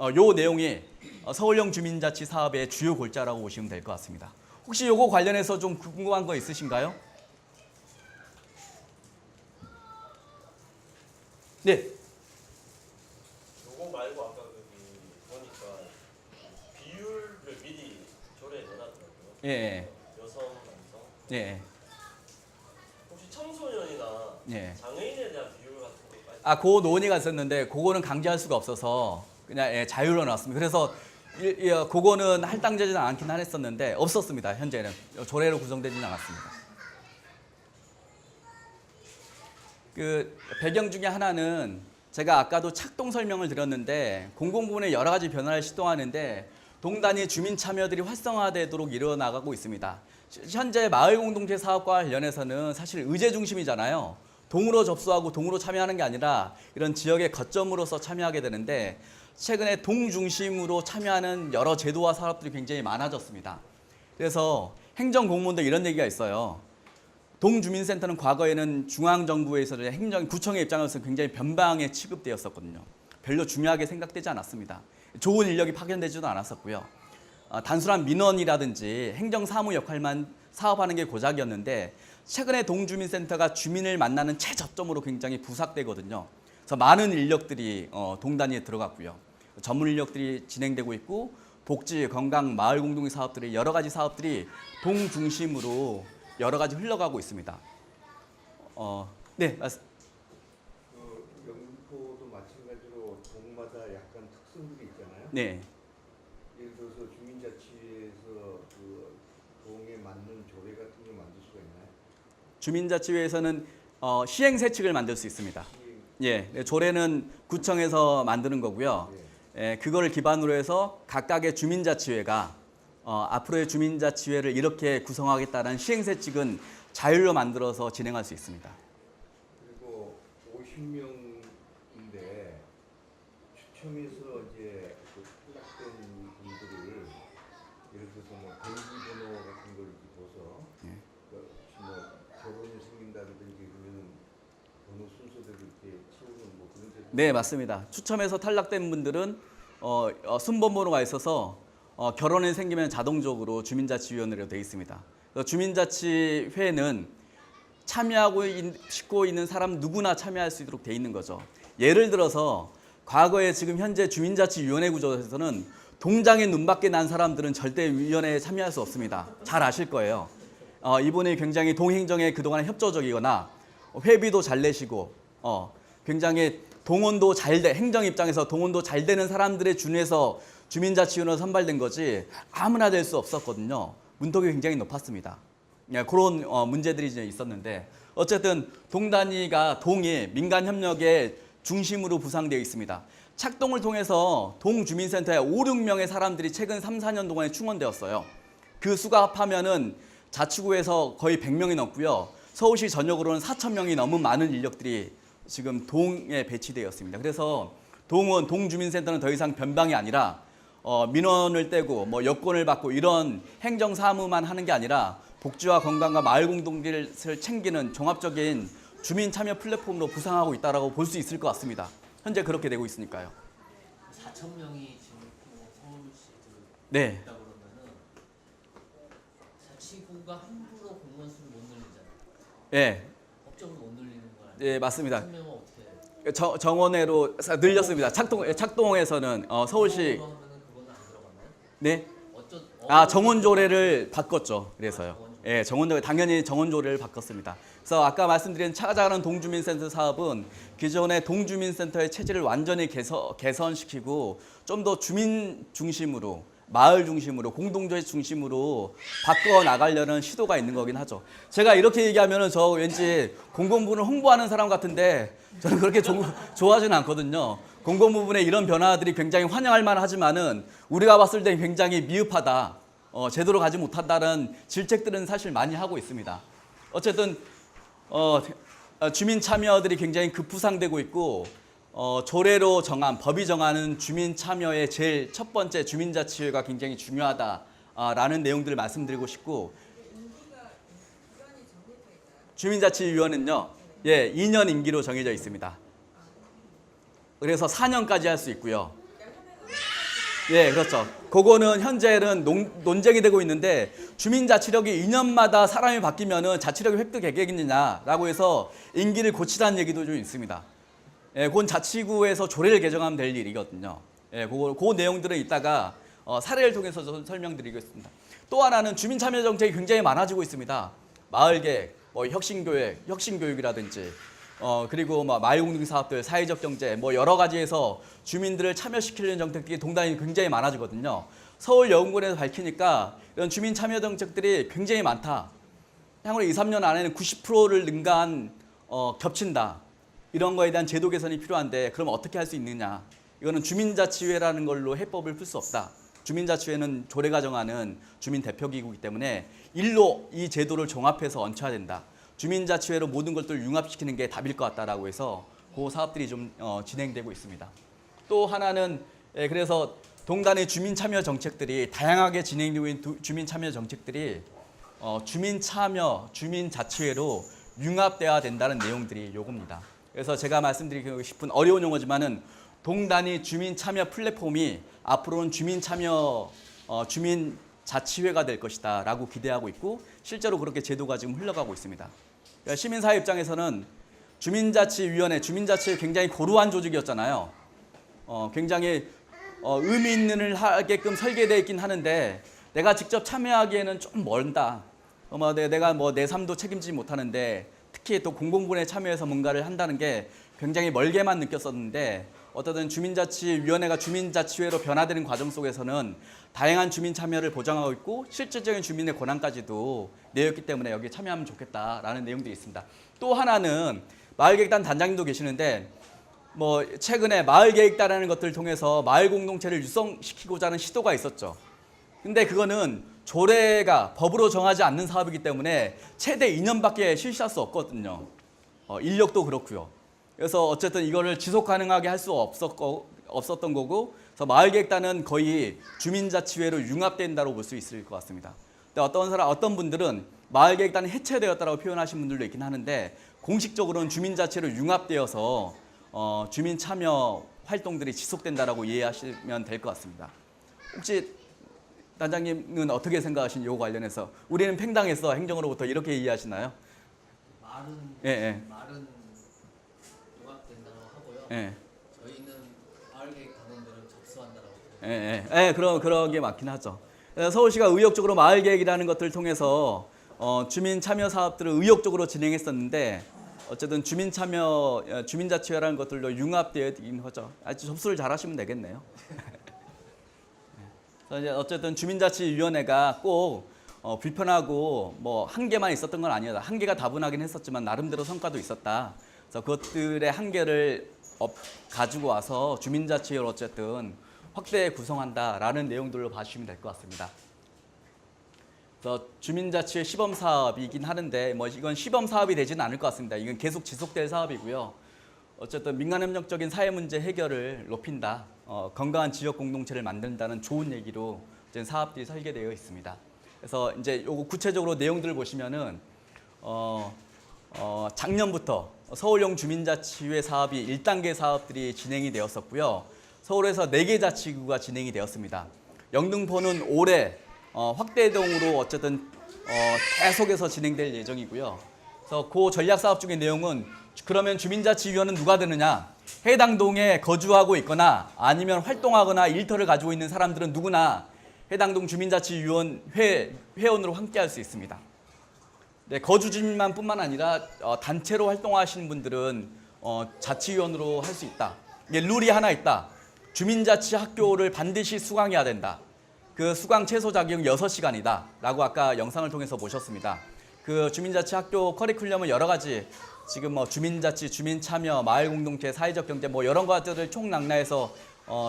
요 내용이 서울형 주민자치 사업의 주요 골자라고 보시면 될 것 같습니다. 혹시 요거 관련해서 좀 궁금한 거 있으신가요? 네. 요거 말고 아까 보니까 비율을 미리 조례에 넣어놨더라고요. 예. 여성, 남성. 예. 혹시 청소년이나 예. 장애인에 대한 비율 같은 것까지? 그 논의가 있었는데 그거는 강제할 수가 없어서 그냥 자유로 나왔습니다. 그래서 그거는 할당되지는 않긴 했었는데 없었습니다. 현재는 조례로 구성되지는 않았습니다. 그 배경 중에 하나는 제가 아까도 착동 설명을 드렸는데 공공부문의 여러 가지 변화를 시도하는데 동단위 주민 참여들이 활성화되도록 이루어나가고 있습니다. 현재 마을공동체 사업과 관련해서는 사실 의제 중심이잖아요. 동으로 접수하고 동으로 참여하는 게 아니라 이런 지역의 거점으로서 참여하게 되는데 최근에 동 중심으로 참여하는 여러 제도와 사업들이 굉장히 많아졌습니다. 그래서 행정공무원도 이런 얘기가 있어요. 동주민센터는 과거에는 중앙정부에서 구청의 입장에서 굉장히 변방에 취급되었었거든요. 별로 중요하게 생각되지 않았습니다. 좋은 인력이 파견되지도 않았었고요. 단순한 민원이라든지 행정사무 역할만 사업하는 게 고작이었는데 최근에 동주민센터가 주민을 만나는 최저점으로 굉장히 부삭되거든요. 그래서 많은 인력들이 동단위에 들어갔고요. 전문 인력들이 진행되고 있고 복지, 건강, 마을 공동 사업들이 여러 가지 사업들이 동 중심으로 여러 가지 흘러가고 있습니다. 네, 그 영등포도 마찬가지로 동마다 약간 특성들이 있잖아요. 네. 예를 들어서 주민자치에서 그 동에 맞는 조례 같은 거 만들 수가 있나요? 주민자치회에서는 시행세칙을 만들 수 있습니다. 예, 조례는 구청에서 만드는 거고요. 그거를 기반으로 해서 각각의 주민자치회가 앞으로의 주민자치회를 이렇게 구성하겠다는 시행세칙은 자율로 만들어서 진행할 수 있습니다. 그리고 50명인데 추첨해서 이제 그 탈락된 분들을 예를 들어서 뭐 등기번호 같은 걸 이렇게 줘서 그 뭐 결혼이 생긴다든지 그러면 번호 순서대로 이렇게 채우는 뭐 그런 제도. 네, 맞습니다. 추첨해서 탈락된 분들은 순번번호가 있어서 결혼이 생기면 자동적으로 주민자치위원회로 되어 있습니다. 주민자치회는 참여하고 싶고 있는 사람 누구나 참여할 수 있도록 되어 있는 거죠. 예를 들어서 과거에 지금 현재 주민자치위원회 구조에서는 동장에 눈밖에 난 사람들은 절대 위원회에 참여할 수 없습니다. 잘 아실 거예요. 이분이 굉장히 동행정에 그동안 협조적이거나 회비도 잘 내시고 굉장히 동원도 행정 입장에서 동원도 잘 되는 사람들에 준해서 주민자치위원회로 선발된 거지 아무나 될 수 없었거든요. 문턱이 굉장히 높았습니다. 그런 문제들이 이제 있었는데 어쨌든 동단위가 동이 민간협력의 중심으로 구상되어 있습니다. 착동을 통해서 동주민센터에 5, 6명의 사람들이 최근 3, 4년 동안에 충원되었어요. 그 수가 합하면은 자치구에서 거의 100명이 넘고요. 서울시 전역으로는 4,000명이 넘은 많은 인력들이 지금 동에 배치되었습니다. 그래서 동주민센터는 더 이상 변방이 아니라 민원을 떼고 뭐 여권을 받고 이런 행정 사무만 하는 게 아니라 복지와 건강과 마을 공동체를 챙기는 종합적인 주민 참여 플랫폼으로 부상하고 있다라고 볼 수 있을 것 같습니다. 현재 그렇게 되고 있으니까요. 4,000명이 지금 서울시 네. 있다 그러면은 자치구가 함부로 공무원 수를 못 늘리잖아요. 예. 법적으로 못 늘리는 건 아니에요. 네, 맞습니다. 4,000명은 어떻게 해요? 정원회로 늘렸습니다. 착동에서는 서울시 그거 하면은 그거는 안 들어가나요? 네. 어떤 정원조례를 바꿨죠. 그래서요. 예, 당연히 정원조례를 바꿨습니다. 그래서 아까 말씀드린 찾아가는 동주민센터 사업은 기존의 동주민센터의 체질을 완전히 개선시키고 좀 더 주민 중심으로, 마을 중심으로, 공동체 중심으로 바꿔 나가려는 시도가 있는 거긴 하죠. 제가 이렇게 얘기하면은 저 왠지 공공부문을 홍보하는 사람 같은데 저는 그렇게 좋아하지는 않거든요. 공공부문의 이런 변화들이 굉장히 환영할 만하지만은 우리가 봤을 때 굉장히 미흡하다. 제대로 가지 못한다는 질책들은 사실 많이 하고 있습니다. 어쨌든 주민 참여들이 굉장히 급부상되고 있고 조례로 정한 법이 정하는 주민 참여의 제일 첫 번째 주민자치회가 굉장히 중요하다라는 내용들을 말씀드리고 싶고 주민자치위원회는요, 예, 2년 임기로 정해져 있습니다. 그래서 4년까지 할 수 있고요. 예, 그렇죠. 그거는 현재는 논쟁이 되고 있는데 주민자치력이 2년마다 사람이 바뀌면은 자치력이 획득되겠느냐라고 해서 임기를 고치라는 얘기도 좀 있습니다. 예, 그건 자치구에서 조례를 개정하면 될 일이거든요. 예, 그 내용들은 이따가 사례를 통해서 좀 설명드리겠습니다. 또 하나는 주민참여정책이 굉장히 많아지고 있습니다. 마을계획, 뭐 혁신교육이라든지 그리고 뭐 마을공동 사업들, 사회적 경제 뭐 여러 가지에서 주민들을 참여시키려는 정책들이 동단이 굉장히 많아지거든요. 서울여운군에서 밝히니까 이런 주민 참여 정책들이 굉장히 많다. 향후에 2, 3년 안에는 90%를 능가한 겹친다. 이런 거에 대한 제도 개선이 필요한데 그럼 어떻게 할 수 있느냐? 이거는 주민자치회라는 걸로 해법을 풀 수 없다. 주민자치회는 조례가 정하는 주민 대표기구이기 때문에 일로 이 제도를 종합해서 얹혀야 된다. 주민자치회로 모든 것들을 융합시키는 게 답일 것 같다라고 해서 그 사업들이 좀 진행되고 있습니다. 또 하나는 그래서 동단의 주민참여 정책들이 다양하게 진행되고 있는 주민참여 정책들이 주민참여, 주민자치회로 융합돼야 된다는 내용들이 요겁니다. 그래서 제가 말씀드리고 싶은 어려운 용어지만은 동단위 주민참여 플랫폼이 앞으로는 주민참여, 주민자치회가 될 것이다 라고 기대하고 있고 실제로 그렇게 제도가 지금 흘러가고 있습니다. 그러니까 시민사회 입장에서는 주민자치위원회, 주민자치회 굉장히 고루한 조직이었잖아요. 굉장히 의미 있는 일을 하게끔 설계되어 있긴 하는데 내가 직접 참여하기에는 좀 멀다. 내가 내 삶도 책임지지 못하는데 특히 또 공공분야에 참여해서 뭔가를 한다는 게 굉장히 멀게만 느꼈었는데 어쨌든 주민자치위원회가 주민자치회로 변화되는 과정 속에서는 다양한 주민 참여를 보장하고 있고 실질적인 주민의 권한까지도 내었기 때문에 여기에 참여하면 좋겠다라는 내용들이 있습니다. 또 하나는 마을계획단 단장님도 계시는데 뭐 최근에 마을계획단이라는 것들을 통해서 마을 공동체를 육성시키고자 하는 시도가 있었죠. 근데 그거는 조례가 법으로 정하지 않는 사업이기 때문에 최대 2년밖에 실시할 수 없거든요. 인력도 그렇고요. 그래서 어쨌든 이거를 지속 가능하게 할 수 없었던 거고, 그래서 마을계획단은 거의 주민자치회로 융합된다고 볼 수 있을 것 같습니다. 근데 어떤 분들은 마을계획단이 해체되었다고 표현하신 분들도 있긴 하는데 공식적으로는 주민자치회로 융합되어서 주민 참여 활동들이 지속된다라고 이해하시면 될 것 같습니다. 혹시 단장님은 어떻게 생각하시는 요 관련해서 우리는 팽당해서 행정으로부터 이렇게 이해하시나요? 말은 융합된다고 하고요. 예. 저희는 마을계획 단원들은 접수한다라고. 그런 게 맞긴 하죠. 그래서 서울시가 의욕적으로 마을계획이라는 것들을 통해서 주민 참여 사업들을 의욕적으로 진행했었는데 어쨌든 주민자치회라는 것들로 융합되어 있긴 하죠. 아주 접수를 잘 하시면 되겠네요. 그래서 이제 어쨌든 주민자치위원회가 꼭 불편하고 뭐 한계만 있었던 건 아니었다. 한계가 다분하긴 했었지만 나름대로 성과도 있었다. 그래서 그것들의 한계를 가지고 와서 주민자치회를 어쨌든 확대 구성한다라는 내용들로 봐주시면 될 것 같습니다. 그래서 주민자치회 시범사업이긴 하는데 뭐 이건 시범사업이 되지는 않을 것 같습니다. 이건 계속 지속될 사업이고요. 어쨌든 민간협력적인 사회 문제 해결을 높인다. 건강한 지역 공동체를 만든다는 좋은 얘기로 이제 사업들이 설계되어 있습니다. 그래서 이제 요거 구체적으로 내용들을 보시면은 작년부터 서울형 주민자치회 사업이 1단계 사업들이 진행이 되었었고요. 서울에서 4개 자치구가 진행이 되었습니다. 영등포는 올해 확대동으로 어쨌든 계속해서 진행될 예정이고요. 그래서 그 전략 사업 중의 내용은 그러면 주민자치위원은 누가 되느냐? 해당 동에 거주하고 있거나 아니면 활동하거나 일터를 가지고 있는 사람들은 누구나 해당 동 주민자치위원 회원으로 함께할 수 있습니다. 네, 거주 주민만뿐만 아니라 단체로 활동하시는 분들은 자치위원으로 할 수 있다. 이게 룰이 하나 있다. 주민자치 학교를 반드시 수강해야 된다. 그 수강 최소 자격은 6시간이다 라고 아까 영상을 통해서 보셨습니다. 그 주민자치 학교 커리큘럼은 여러 가지 지금 뭐 주민자치, 주민참여, 마을공동체, 사회적 경제 뭐 이런 것들을 총낙라해서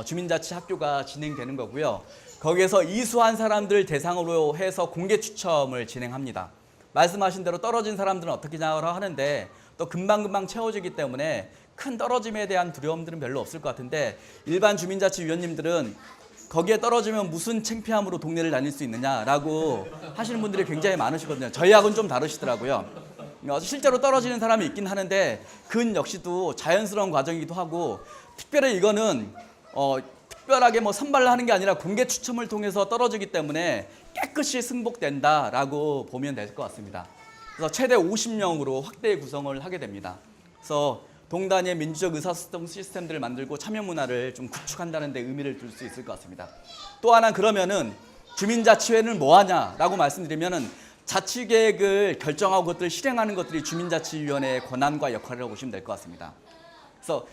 주민자치 학교가 진행되는 거고요. 거기에서 이수한 사람들 대상으로 해서 공개 추첨을 진행합니다. 말씀하신 대로 떨어진 사람들은 어떻게 하는데 또 금방금방 채워지기 때문에 큰 떨어짐에 대한 두려움들은 별로 없을 것 같은데 일반 주민자치위원님들은 거기에 떨어지면 무슨 창피함으로 동네를 다닐 수 있느냐라고 하시는 분들이 굉장히 많으시거든요. 저희하고는 좀 다르시더라고요. 실제로 떨어지는 사람이 있긴 하는데 그건 역시도 자연스러운 과정이기도 하고 특별히 이거는 특별하게 뭐 선발을 하는 게 아니라 공개 추첨을 통해서 떨어지기 때문에 깨끗이 승복된다라고 보면 될 것 같습니다. 그래서 최대 50명으로 확대 구성을 하게 됩니다. 그래서 동단위의 민주적 의사소통 시스템들을 만들고 참여 문화를 좀 구축한다는 데 의미를 둘 수 있을 것 같습니다. 또 하나 그러면은 주민자치회는 뭐 하냐라고 말씀드리면은 자치계획을 결정하고 그것들을 실행하는 것들이 주민자치위원회의 권한과 역할이라고 보시면 될 것 같습니다. 그래서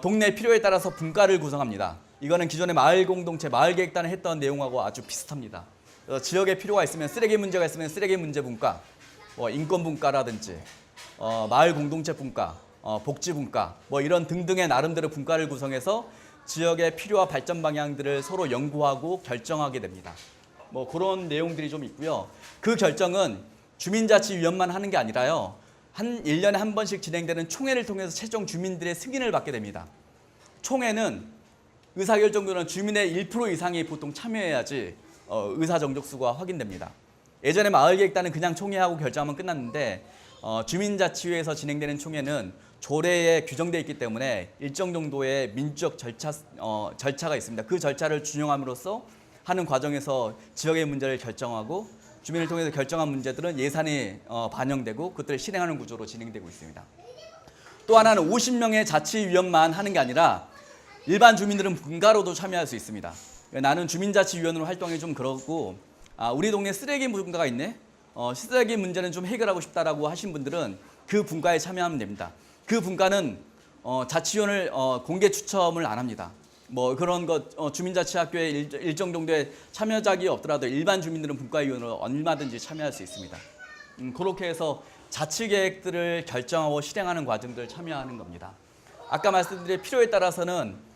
동네 필요에 따라서 분과를 구성합니다. 이거는 기존의 마을 공동체, 마을 계획단을 했던 내용하고 아주 비슷합니다. 그래서 지역에 필요가 있으면 쓰레기 문제가 있으면 쓰레기 문제 분과, 인권 분과라든지 마을 공동체 분과, 복지 분과 뭐 이런 등등의 나름대로 분과를 구성해서 지역의 필요와 발전 방향들을 서로 연구하고 결정하게 됩니다. 뭐 그런 내용들이 좀 있고요. 그 결정은 주민자치위원만 하는 게 아니라요. 한 1년에 한 번씩 진행되는 총회를 통해서 최종 주민들의 승인을 받게 됩니다. 총회는 의사결정도는 주민의 1% 이상이 보통 참여해야지 의사정족수가 확인됩니다. 예전에 마을계획단은 그냥 총회하고 결정하면 끝났는데 주민자치회에서 진행되는 총회는 조례에 규정되어 있기 때문에 일정 정도의 민주적 절차가 있습니다. 그 절차를 준용함으로써 하는 과정에서 지역의 문제를 결정하고 주민을 통해서 결정한 문제들은 예산이 반영되고 그것들을 실행하는 구조로 진행되고 있습니다. 또 하나는 50명의 자치위원만 하는 게 아니라 일반 주민들은 분가로도 참여할 수 있습니다. 나는 주민자치위원으로 활동이 좀 그렇고 우리 동네 쓰레기 분가가 있네. 쓰레기 문제는 좀 해결하고 싶다라고 하신 분들은 그 분가에 참여하면 됩니다. 그 분가는 자치위원을 공개 추첨을 안 합니다. 뭐 그런 것 주민자치학교에 일정 정도의 참여자가 없더라도 일반 주민들은 분과위원으로 얼마든지 참여할 수 있습니다. 그렇게 해서 자치계획들을 결정하고 실행하는 과정들을 참여하는 겁니다. 아까 말씀드린 필요에 따라서는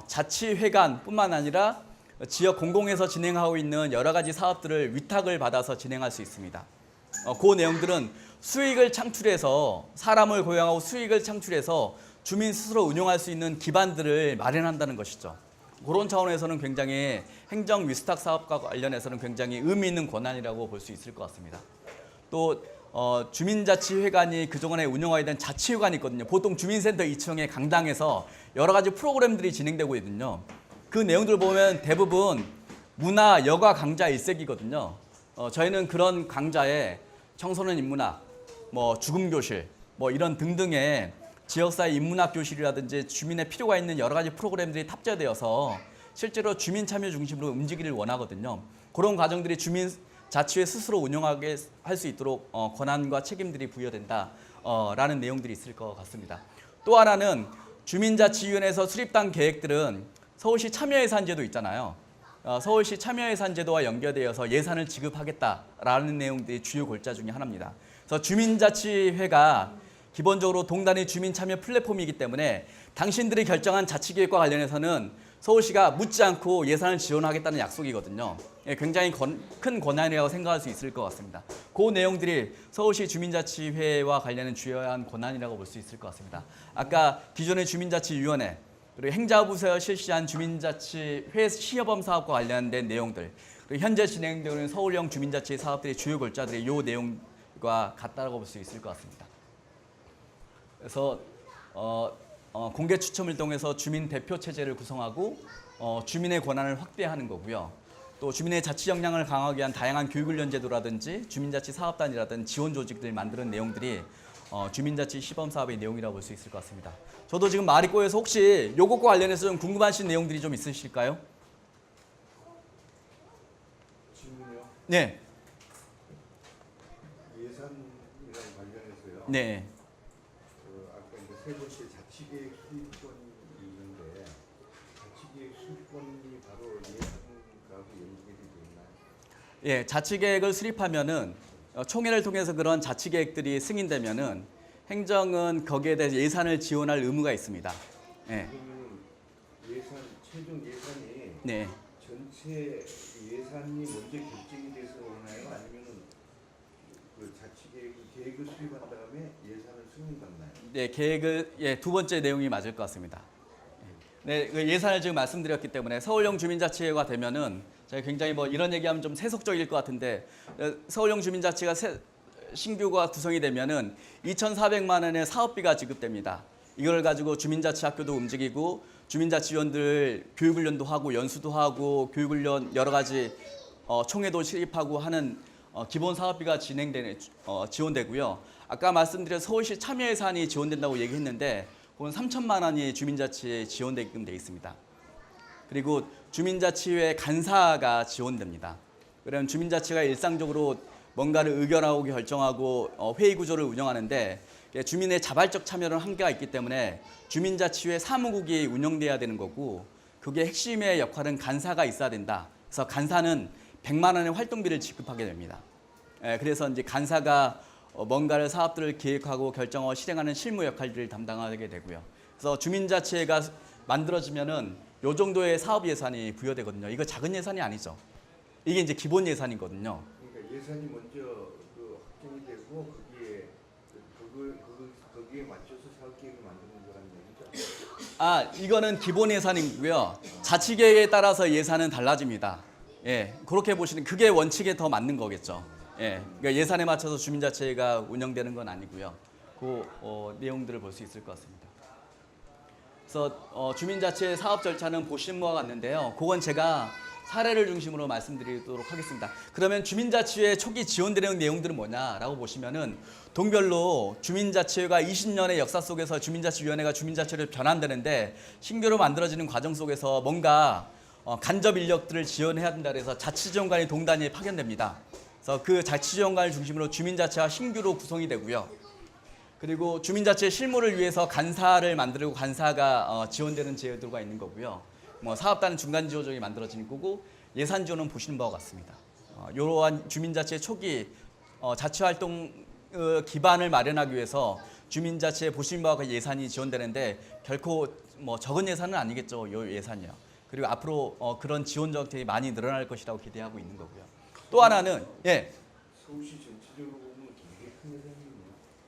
자치회관뿐만 아니라 지역 공공에서 진행하고 있는 여러 가지 사업들을 위탁을 받아서 진행할 수 있습니다. 그 내용들은 수익을 창출해서 사람을 고용하고 수익을 창출해서 주민 스스로 운영할 수 있는 기반들을 마련한다는 것이죠. 그런 차원에서는 굉장히 행정 위스탁 사업과 관련해서는 굉장히 의미 있는 권한이라고 볼 수 있을 것 같습니다. 또 주민자치회관이 그동안에 운영하던 자치회관이 있거든요. 보통 주민센터 2층의 강당에서 여러 가지 프로그램들이 진행되고 있거든요. 그 내용들 보면 대부분 문화, 여가 강좌 일색이거든요. 저희는 그런 강좌에 청소년 인문학, 뭐 죽음교실, 뭐 이런 등등의 지역사회 인문학 교실이라든지 주민의 필요가 있는 여러 가지 프로그램들이 탑재되어서 실제로 주민 참여 중심으로 움직이기를 원하거든요. 그런 과정들이 주민 자치회 스스로 운영하게 할 수 있도록 권한과 책임들이 부여된다라는 내용들이 있을 것 같습니다. 또 하나는 주민자치위원회에서 수립단 계획들은 서울시 참여예산제도 있잖아요. 서울시 참여예산제도와 연결되어서 예산을 지급하겠다라는 내용들이 주요 골자 중에 하나입니다. 그래서 주민자치회가 기본적으로 동단위 주민 참여 플랫폼이기 때문에 당신들이 결정한 자치계획과 관련해서는 서울시가 묻지 않고 예산을 지원하겠다는 약속이거든요. 굉장히 큰 권한이라고 생각할 수 있을 것 같습니다. 그 내용들이 서울시 주민자치회와 관련된 주요한 권한이라고 볼 수 있을 것 같습니다. 아까 기존의 주민자치위원회 그리고 행자부에서 실시한 주민자치회 시범 사업과 관련된 내용들 그리고 현재 진행되고 있는 서울형 주민자치 사업들의 주요 골자들이 이 내용과 같다고 볼 수 있을 것 같습니다. 그래서 공개 추첨을 통해서 주민 대표 체제를 구성하고 주민의 권한을 확대하는 거고요. 또 주민의 자치 역량을 강화하기 위한 다양한 교육훈련 제도라든지 주민자치 사업단이라든지 지원 조직들 만드는 내용들이 주민자치 시범 사업의 내용이라고 볼 수 있을 것 같습니다. 저도 지금 말이 꼬여서 혹시 요것과 관련해서 좀 궁금하신 내용들이 좀 있으실까요? 질문이요? 네. 예산이랑 관련해서요. 네. 아까 이제 세 번째 자치계획 수립권이 있는데 자치계획 수립권이 바로 예산하고 연결이 되나요? 예, 자치계획을 수립하면은 총회를 통해서 그런 자치계획들이 승인되면은 행정은 거기에 대해서 예산을 지원할 의무가 있습니다. 예. 그러면 최종 예산이 네. 전체 예산이 먼저 결정이 돼서 오나요? 아니면은 그 계획을 수립한 다음에 예산을 승인받나요? 네, 계획을 두 번째 내용이 맞을 것 같습니다. 네, 그 예산을 지금 말씀드렸기 때문에 서울형 주민자치회가 되면은 제가 굉장히 뭐 이런 얘기하면 좀 세속적일 것 같은데 서울형 주민자치가 신규가 구성이 되면은 2,400만 원의 사업비가 지급됩니다. 이걸 가지고 주민자치학교도 움직이고 주민자치위원들 교육훈련도 하고 연수도 하고 교육훈련 여러 가지 총회도 실입하고 하는 기본 사업비가 지원되고요. 아까 말씀드린 서울시 참여 예산이 지원된다고 얘기했는데 그건 3천만 원이 주민자치에 지원되게끔 되어 있습니다. 그리고 주민자치회 간사가 지원됩니다. 그러면 주민자치가 일상적으로 뭔가를 의결하고 결정하고 회의 구조를 운영하는데 주민의 자발적 참여는 한계가 있기 때문에 주민자치회 사무국이 운영돼야 되는 거고 그게 핵심의 역할은 간사가 있어야 된다. 그래서 간사는 100만 원의 활동비를 지급하게 됩니다. 그래서 이제 간사가 뭔가를 사업들을 기획하고 결정하고 실행하는 실무 역할들을 담당하게 되고요. 그래서 주민자치회가 만들어지면은 요 정도의 사업 예산이 부여되거든요. 이거 작은 예산이 아니죠. 이게 이제 기본 예산이거든요. 그러니까 예산이 먼저 확정이 되고 거기에 맞춰서 사업 계획을 만드는 거라는 얘기죠. 이거는 기본 예산이고요. 자치계획에 따라서 예산은 달라집니다. 예, 그렇게 보시는 그게 원칙에 더 맞는 거겠죠. 예, 그러니까 예산에 맞춰서 주민자치회가 운영되는 건 아니고요. 그 내용들을 볼 수 있을 것 같습니다. 그래서 주민자치회 사업 절차는 보시는 바와 같는데요. 그건 제가 사례를 중심으로 말씀드리도록 하겠습니다. 그러면 주민자치회 초기 지원되는 내용들은 뭐냐라고 보시면은 동별로 주민자치회가 20년의 역사 속에서 주민자치위원회가 주민자치회로 변환되는데 신규로 만들어지는 과정 속에서 뭔가 간접 인력들을 지원해야 된다 그래서 자치지원관이 동단위에 파견됩니다. 그래서 그 자치지원관을 중심으로 주민자치회가 신규로 구성이 되고요. 그리고 주민자치회 실무를 위해서 간사를 만들고 간사가 지원되는 제도가 있는 거고요. 사업단은 중간 지원적이 만들어지는 거고 예산 지원은 보시는 바와 같습니다. 이러한 주민자치회 초기 자치활동 기반을 마련하기 위해서 주민자치회 보시는 바와 같이 예산이 지원되는데 결코 적은 예산은 아니겠죠. 이 예산이요. 그리고 앞으로 그런 지원 정책이 많이 늘어날 것이라고 기대하고 있는 거고요. 또 하나는 서울시 전체적으로 보면 되게 큰 예산이네요.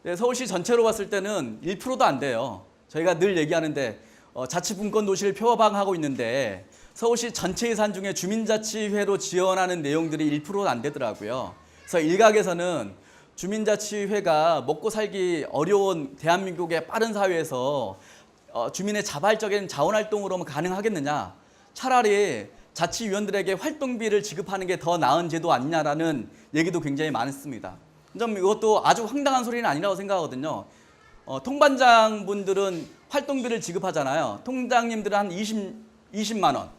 네, 서울시 전체로 봤을 때는 1%도 안 돼요. 저희가 늘 얘기하는데 자치분권 도시를 표방하고 있는데 서울시 전체 예산 중에 주민자치회로 지원하는 내용들이 1%도 안 되더라고요. 그래서 일각에서는 주민자치회가 먹고 살기 어려운 대한민국의 빠른 사회에서 주민의 자발적인 자원활동으로만 가능하겠느냐. 차라리 자치위원들에게 활동비를 지급하는 게 더 나은 제도 아니냐라는 얘기도 굉장히 많습니다. 이것도 아주 황당한 소리는 아니라고 생각하거든요. 통반장분들은 활동비를 지급하잖아요. 통장님들은 한 20만 원.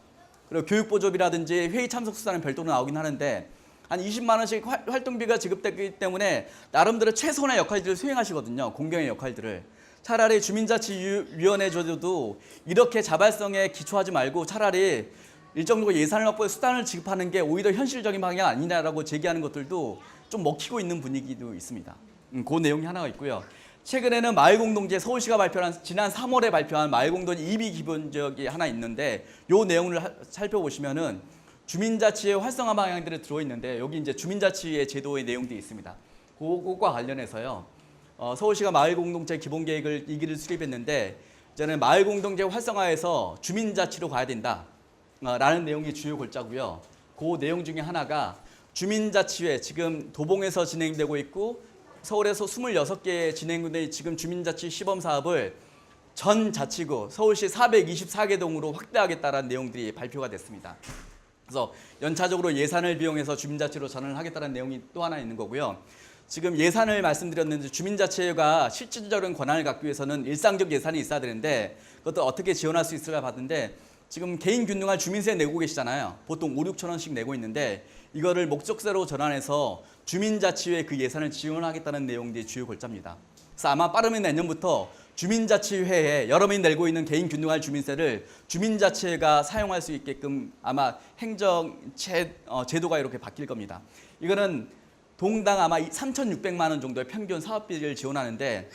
그리고 교육보조비라든지 회의 참석 수단은 별도로 나오긴 하는데 한 20만 원씩 활동비가 지급되기 때문에 나름대로 최선의 역할들을 수행하시거든요. 공경의 역할들을. 차라리 주민자치위원회 조도 이렇게 자발성에 기초하지 말고 차라리 일정도 예산을 확보해 수단을 지급하는 게 오히려 현실적인 방향 아니냐라고 제기하는 것들도 좀 먹히고 있는 분위기도 있습니다. 그 내용이 하나가 있고요. 최근에는 마을공동체 서울시가 발표한 지난 3월에 발표한 마을공동체 EB 기본적이 하나 있는데 이 내용을 살펴보시면은 주민자치회 활성화 방향들이 들어있는데 여기 이제 주민자치회 제도의 내용들이 있습니다. 그거과 관련해서요. 서울시가 마을공동체 기본계획을 2기를 수립했는데 이제는 마을공동체 활성화에서 주민자치로 가야 된다. 라는 내용이 주요 골자고요. 그 내용 중에 하나가 주민자치회 지금 도봉에서 진행되고 있고 서울에서 26개 진행된 지금 주민자치 시범 사업을 전 자치구 서울시 424개 동으로 확대하겠다는 내용들이 발표가 됐습니다. 그래서 연차적으로 예산을 비용해서 주민자치로 전환을 하겠다는 내용이 또 하나 있는 거고요. 지금 예산을 말씀드렸는데 주민자치회가 실질적인 권한을 갖기 위해서는 일상적 예산이 있어야 되는데 그것도 어떻게 지원할 수 있을까 봤는데 지금 개인 균등할 주민세 내고 계시잖아요. 보통 5, 6천 원씩 내고 있는데 이거를 목적세로 전환해서 주민자치회 그 예산을 지원하겠다는 내용들이 주요 골자입니다. 그래서 아마 빠르면 내년부터 주민자치회에 여러분이 내고 있는 개인 균등할 주민세를 주민자치회가 사용할 수 있게끔 아마 행정 제도가 이렇게 바뀔 겁니다. 이거는 동당 아마 3,600만 원 정도의 평균 사업비를 지원하는데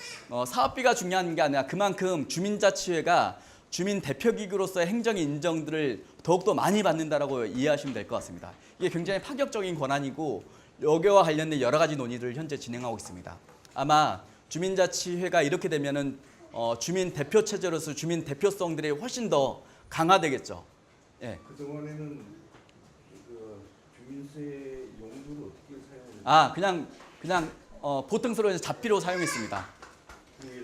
사업비가 중요한 게 아니라 그만큼 주민자치회가 주민 대표기구로서의 행정 인정들을 더욱더 많이 받는다라고 이해하시면 될 것 같습니다. 이게 굉장히 파격적인 권한이고 여기와 관련된 여러 가지 논의를 현재 진행하고 있습니다. 아마 주민자치회가 이렇게 되면은 주민 대표 체제로서 주민 대표성들이 훨씬 더 강화되겠죠. 예. 그 동안에는 그 주민세 용도를 어떻게 사용해요? 그냥 보통스러운 잡비로 사용했습니다.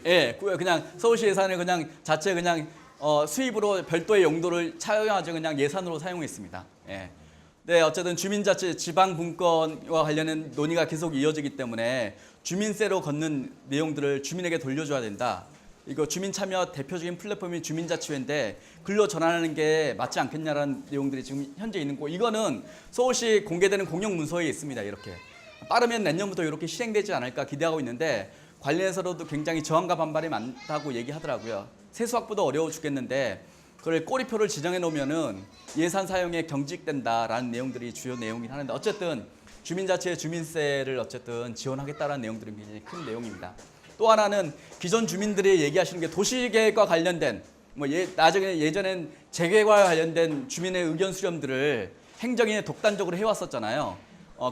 예, 그냥 서울시 예산을 그냥 자체 그냥 수입으로 별도의 용도를 차용하지 그냥 예산으로 사용했습니다. 예. 네, 어쨌든 주민자치 지방 분권과 관련된 논의가 계속 이어지기 때문에 주민세로 걷는 내용들을 주민에게 돌려줘야 된다. 이거 주민 참여 대표적인 플랫폼이 주민자치회인데 글로 전환하는 게 맞지 않겠냐라는 내용들이 지금 현재 있는 거. 이거는 서울시 공개되는 공영 문서에 있습니다. 이렇게 빠르면 내년부터 이렇게 실행되지 않을까 기대하고 있는데 관련해서도 굉장히 저항과 반발이 많다고 얘기하더라고요. 세수 확보도 어려워 죽겠는데 그걸 꼬리표를 지정해 놓으면은 예산 사용에 경직된다라는 내용들이 주요 내용이긴 하는데 어쨌든 주민자치의 주민세를 어쨌든 지원하겠다라는 내용들이 굉장히 큰 내용입니다. 또 하나는 기존 주민들이 얘기하시는 게 도시계획과 관련된 나중에 예전엔 재개발과 관련된 주민의 의견 수렴들을 행정이 독단적으로 해왔었잖아요.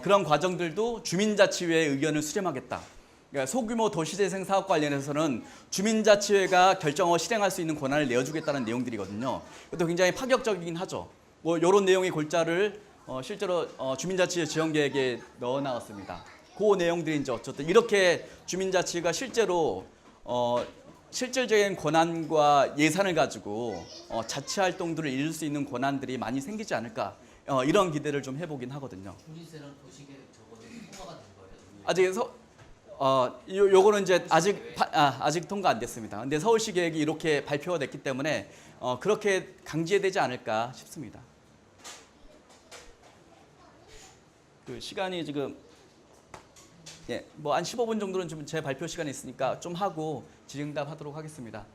그런 과정들도 주민자치회의 의견을 수렴하겠다. 그러니까 소규모 도시재생 사업 관련해서는 주민자치회가 결정을 실행할 수 있는 권한을 내어주겠다는 내용들이거든요. 이것도 굉장히 파격적이긴 하죠. 이런 내용의 골자를 실제로 주민자치회 지원계획에 넣어 나왔습니다. 그 내용들이 이제 어쨌든 이렇게 주민자치가 실제로 실질적인 권한과 예산을 가지고 자치 활동들을 이룰 수 있는 권한들이 많이 생기지 않을까 이런 기대를 좀 해보긴 하거든요. 주민세랑 도시계획 저거는 통과가 된 거예요? 아직 요거는 이제 아직 통과 안 됐습니다. 근데 서울시 계획이 이렇게 발표가 됐기 때문에 그렇게 강제되지 않을까 싶습니다. 그 시간이 지금 뭐 한 15분 정도는 좀 제 발표 시간이 있으니까 좀 하고 질의응답 하도록 하겠습니다.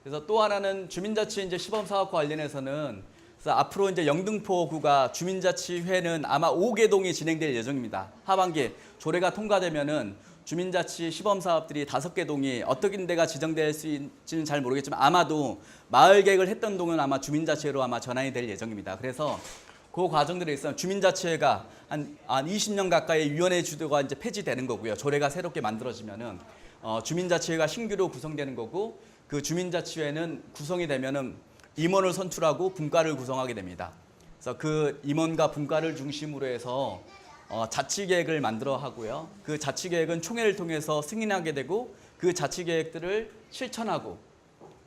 그래서 또 하나는 주민자치 이제 시범 사업과 관련해서는 그래서 앞으로 이제 영등포구가 주민자치회는 아마 5개 동이 진행될 예정입니다. 하반기에 조례가 통과되면은 주민자치 시범 사업들이 5개 동이 어떤 데가 지정될 수 있을지는 잘 모르겠지만 아마도 마을 계획을 했던 동은 아마 주민자치회로 아마 전환이 될 예정입니다. 그래서 그 과정들에 있어서 주민자치회가 한 20년 가까이 위원회 주도가 이제 폐지되는 거고요. 조례가 새롭게 만들어지면은 주민자치회가 신규로 구성되는 거고 그 주민자치회는 구성이 되면은 임원을 선출하고 분과를 구성하게 됩니다. 그래서 그 임원과 분과를 중심으로 해서 자치계획을 만들어 하고요. 그 자치계획은 총회를 통해서 승인하게 되고 그 자치계획들을 실천하고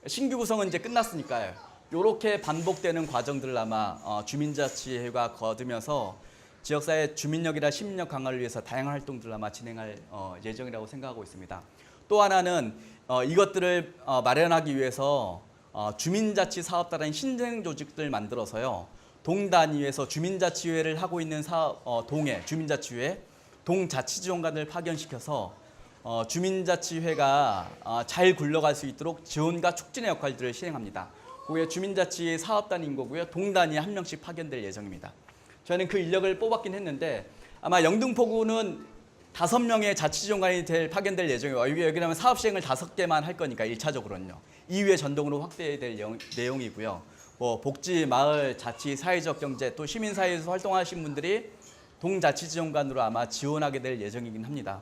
신규 구성은 이제 끝났으니까요. 이렇게 반복되는 과정들을 아마 주민자치회가 거두면서 지역사회 주민력이나 시민력 강화를 위해서 다양한 활동들을 아마 진행할 예정이라고 생각하고 있습니다. 또 하나는 이것들을 마련하기 위해서 주민자치 사업단의 신생 조직들 만들어서요. 동 단위에서 주민자치회를 하고 있는 동에 주민자치회, 동자치지원관을 파견시켜서 주민자치회가 잘 굴러갈 수 있도록 지원과 촉진의 역할들을 시행합니다. 그게 주민자치 사업단인 거고요. 동 단위에 한 명씩 파견될 예정입니다. 저는 그 인력을 뽑았긴 했는데 아마 영등포구는 5명의 자치지원관이 파견될 예정이고 여기라면 사업 시행을 5개만 할 거니까 1차적으로는요. 이후에 전동으로 확대될 내용이고요. 뭐 복지, 마을, 자치, 사회적 경제 또 시민사회에서 활동하신 분들이 동자치지원관으로 아마 지원하게 될 예정이긴 합니다.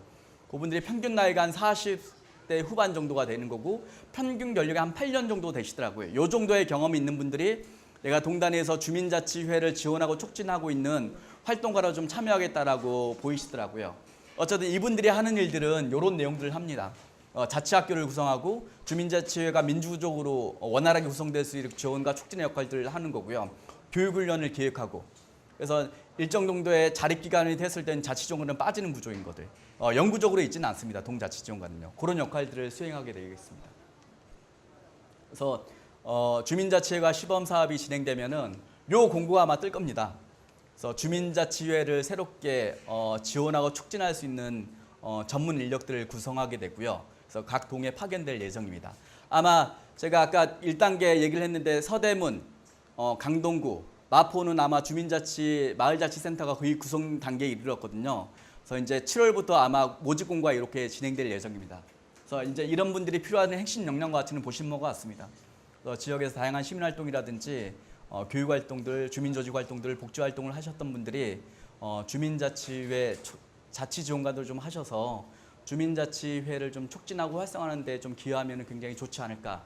그분들이 평균 나이가 한 40대 후반 정도가 되는 거고 평균 연령이 한 8년 정도 되시더라고요. 이 정도의 경험이 있는 분들이 내가 동단위에서 주민자치회를 지원하고 촉진하고 있는 활동가로 좀 참여하겠다라고 보이시더라고요. 어쨌든 이분들이 하는 일들은 이런 내용들을 합니다. 자치학교를 구성하고 주민자치회가 민주적으로 원활하게 구성될 수 있는 지원과 촉진의 역할들을 하는 거고요. 교육훈련을 기획하고 그래서 일정 정도의 자립기간이 됐을 땐 자치지원관은 빠지는 구조인 것들. 영구적으로 있지는 않습니다. 동자치지원관은요. 그런 역할들을 수행하게 되겠습니다. 그래서 주민자치회가 시범사업이 진행되면은 요 공고가 아마 뜰 겁니다. 그래서 주민자치회를 새롭게 지원하고 촉진할 수 있는 전문 인력들을 구성하게 되고요. 그래서 각 동에 파견될 예정입니다. 아마 제가 아까 1단계 얘기를 했는데 서대문, 강동구, 마포는 아마 주민자치 마을자치센터가 거의 구성 단계에 이르렀거든요. 그래서 이제 7월부터 아마 모집 공고가 이렇게 진행될 예정입니다. 그래서 이제 이런 분들이 필요한 핵심 역량과 가치는 보신 것 같습니다. 그래서 지역에서 다양한 시민활동이라든지 교육활동들, 주민조직활동들, 복지활동을 하셨던 분들이 주민자치회 자치지원관들 좀 하셔서 주민자치회를 좀 촉진하고 활성화하는 데 좀 기여하면 굉장히 좋지 않을까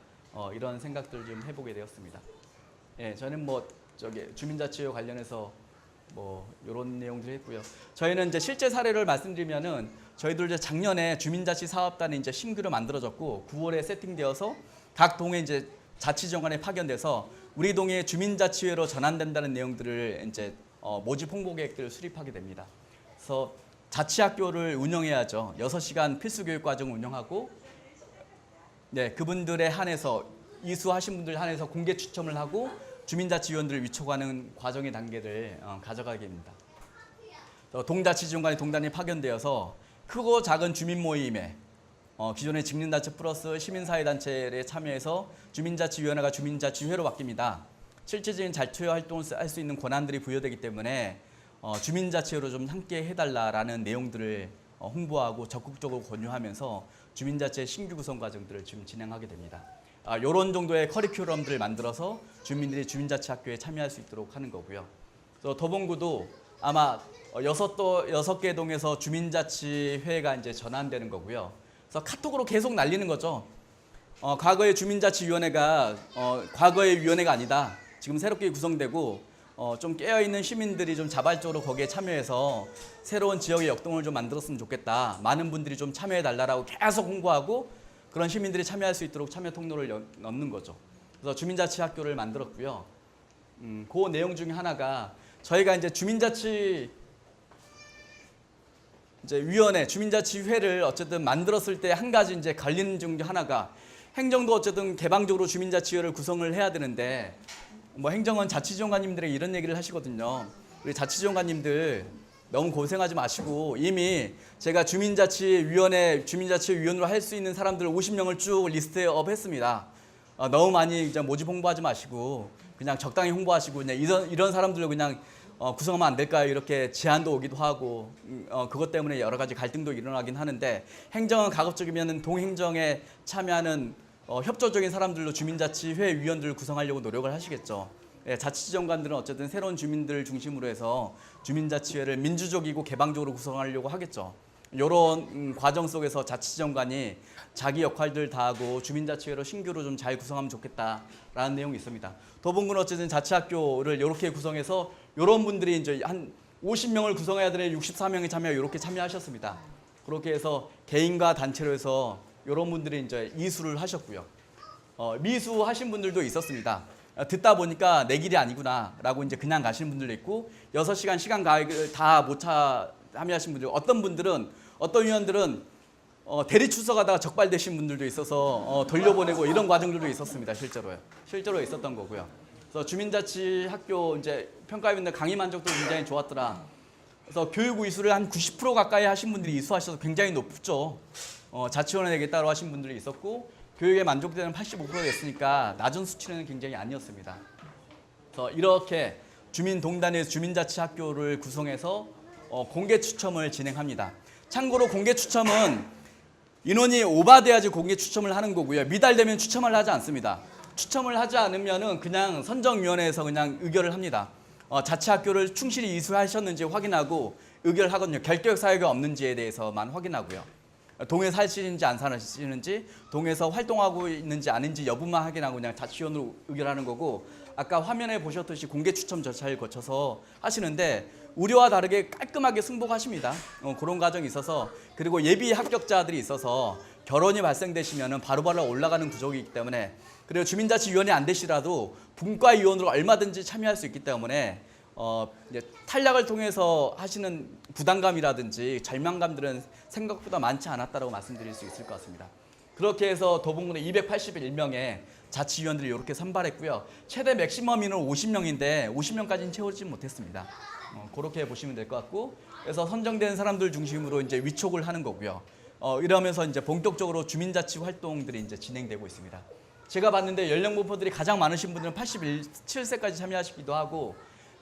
이런 생각들을 좀 해보게 되었습니다. 예, 저는 주민자치회 관련해서 이런 내용들 했고요. 저희는 이제 실제 사례를 말씀드리면은 저희들 이제 작년에 주민자치 사업단이 이제 신규로 만들어졌고 9월에 세팅되어서 각 동에 이제 자치정관에 파견돼서 우리 동에 주민자치회로 전환된다는 내용들을 이제 모집 홍보 계획들을 수립하게 됩니다. 그래서 자치학교를 운영해야죠. 6시간 필수 교육 과정 운영하고, 네, 그분들에 한해서 이수하신 분들 한해서 공개 추첨을 하고 주민자치위원들을 위촉하는 과정의 단계를 가져가게 됩니다. 동자치지원관이 동단에 파견되어서 크고 작은 주민 모임에 기존의 직능단체 플러스 시민사회단체에 참여해서 주민자치위원회가 주민자치회로 바뀝니다. 실질적인 자치회 활동을 할 수 있는 권한들이 부여되기 때문에 주민자치회로 좀 함께 해달라라는 내용들을 홍보하고 적극적으로 권유하면서 주민자치회 신규 구성 과정들을 지금 진행하게 됩니다. 이런 정도의 커리큘럼들을 만들어서 주민들이 주민자치학교에 참여할 수 있도록 하는 거고요. 그래서 도봉구도 아마 6개 동에서 주민자치회가 이제 전환되는 거고요. 그래서 카톡으로 계속 날리는 거죠. 과거의 주민자치위원회가 과거의 위원회가 아니다. 지금 새롭게 구성되고 좀 깨어있는 시민들이 좀 자발적으로 거기에 참여해서 새로운 지역의 역동을 좀 만들었으면 좋겠다. 많은 분들이 좀 참여해달라고 계속 홍보하고 그런 시민들이 참여할 수 있도록 참여 통로를 넣는 거죠. 그래서 주민자치학교를 만들었고요. 그 내용 중에 하나가 저희가 이제 위원회, 주민자치회를 어쨌든 만들었을 때 한 가지 이제 걸리는 중 하나가 행정도 어쨌든 개방적으로 주민자치회를 구성을 해야 되는데 뭐 행정은 자치지원관님들에게 이런 얘기를 하시거든요. 우리 자치지원관님들 너무 고생하지 마시고 이미 제가 주민자치위원으로 할 수 있는 사람들 50명을 쭉 리스트업 했습니다. 너무 많이 이제 모집 홍보하지 마시고 그냥 적당히 홍보하시고 그냥 이런 사람들로 그냥 구성하면 안 될까요? 이렇게 제안도 오기도 하고 그것 때문에 여러 가지 갈등도 일어나긴 하는데 행정은 가급적이면 동행정에 참여하는 협조적인 사람들로 주민자치회 위원들을 구성하려고 노력을 하시겠죠. 예, 자치지원관들은 어쨌든 새로운 주민들 중심으로 해서 주민자치회를 민주적이고 개방적으로 구성하려고 하겠죠. 이런 과정 속에서 자치지원관이 자기 역할들 다 하고 주민자치회로 신규로 좀 잘 구성하면 좋겠다라는 내용이 있습니다. 도봉구는 어쨌든 자치학교를 이렇게 구성해서 이런 분들이 이제 한 50명을 구성해야 되는 64명이 이렇게 참여하셨습니다. 그렇게 해서 개인과 단체로 해서 이런 분들이 이제 이수를 하셨고요. 미수하신 분들도 있었습니다. 듣다 보니까 내 길이 아니구나라고 이제 그냥 가시는 분들도 있고 6시간 시간 가액을 다 못 참여하신 분들, 어떤 위원들은 대리 출석하다가 적발되신 분들도 있어서 돌려보내고 이런 과정들도 있었습니다. 실제로 있었던 거고요. 그래서 주민자치 학교 이제 평가위원들 강의 만족도 굉장히 좋았더라. 그래서 교육 이수를 한 90% 가까이 하신 분들이 이수하셔서 굉장히 높죠. 자치원에게 따로 하신 분들이 있었고 교육에 만족도는 85% 됐으니까 낮은 수치는 굉장히 아니었습니다. 그래서 이렇게 주민동단에서 주민자치학교를 구성해서 공개 추첨을 진행합니다. 참고로 공개 추첨은 인원이 오버돼야지 공개 추첨을 하는 거고요. 미달되면 추첨을 하지 않습니다. 추첨을 하지 않으면은 그냥 선정위원회에서 그냥 의결을 합니다. 자치학교를 충실히 이수하셨는지 확인하고 의결을 하거든요. 결격 사유가 없는지에 대해서만 확인하고요. 동에 사시는지 안 사시는지, 동에서 활동하고 있는지 아닌지 여부만 확인하고 그냥 자치위원으로 의결하는 거고, 아까 화면에 보셨듯이 공개 추첨 절차를 거쳐서 하시는데 우리와 다르게 깔끔하게 승복하십니다. 그런 과정이 있어서, 그리고 예비 합격자들이 있어서 결혼이 발생되시면 바로바로 올라가는 구조이기 때문에, 그리고 주민자치위원회 안 되시라도 분과위원으로 얼마든지 참여할 수 있기 때문에 이제 탈락을 통해서 하시는 부담감이라든지 절망감들은 생각보다 많지 않았다고 말씀드릴 수 있을 것 같습니다. 그렇게 해서 도봉구는 281명의 자치위원들이 이렇게 선발했고요. 최대 맥시멈 인원 50명인데 50명까지는 채우지 못했습니다. 그렇게 보시면 될 것 같고, 그래서 선정된 사람들 중심으로 이제 위촉을 하는 거고요. 이러면서 이제 본격적으로 주민자치 활동들이 이제 진행되고 있습니다. 제가 봤는데 연령 분포들이 가장 많으신 분들은 87세까지 참여하시기도 하고